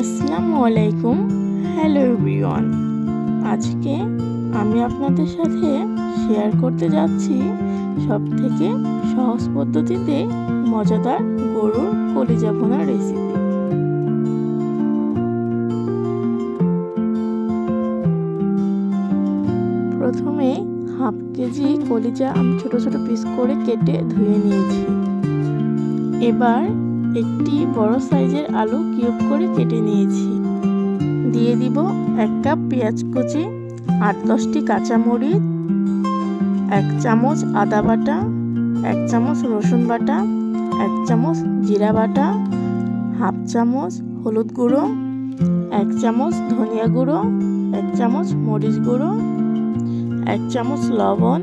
আসসালামু আলাইকুম। Hello everyone. আজকে আমি আপনাদের সাথে শেয়ার করতে যাচ্ছি সবথেকে সহজ পদ্ধতিতে মজাদার গরুর কলিজা ভুনা রেসিপি। প্রথমে হাফ কেজি কলিজা আমি ছোট ছোট পিস করে কেটে ধুয়ে নিয়েছি। এবার একটি বড় সাইজের আলু কিউব করে কেটে নিয়েছি। দিয়ে দিব 1 কাপ পেঁয়াজ কুচি, 8-10টি কাঁচামরিচ, 1 চামচ আদা বাটা, 1 চামচ রসুন বাটা, 1 চামচ জিরা বাটা, হাফ চামচ হলুদ গুঁড়ো, 1 চামচ ধনিয়া গুঁড়ো, 1 চামচ মরিচ গুঁড়ো, 1 চামচ লবণ,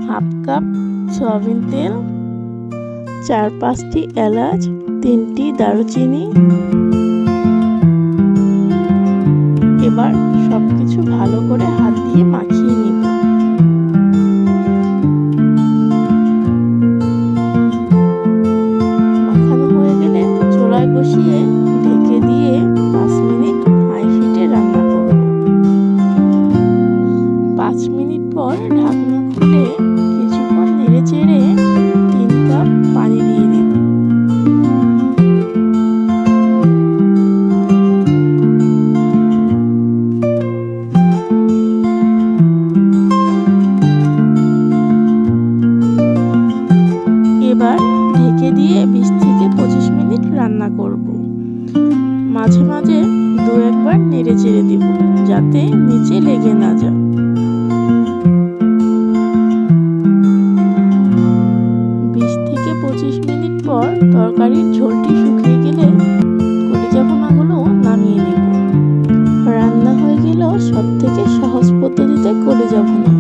হাফ কাপ সয়াবিন তেল, 4-5টি এলাচ, 3টি দারুচিনি। এবার সবকিছু ভালো করে হাত দিয়ে মাখিয়ে নিব। মাখানো হয়ে গেলে চুলায় বসিয়ে ঢেকে দিয়ে 5 মিনিট হাই হিটে রান্না করব। 5 মিনিট পর ঢাকনা খুলে কিছুক্ষণ নেড়ে চেড়ে 3 কাপ পানি দিয়ে দিব। এবার ঢেকে দিয়ে 20 থেকে 25 মিনিট রান্না করব। মাঝে মাঝে 2-1 বার নেড়ে চেড়ে দিব যাতে নিচে লেগে না যায়। 20 থেকে 25 মিনিট পর তরকারির ঝোলটি শুকিয়ে গেলে কলিজা ভুনাগুলো নামিয়ে নেব। রান্না হয়ে গেল সবথেকে সহজ পদ্ধতিতে কলিজা ভুনা।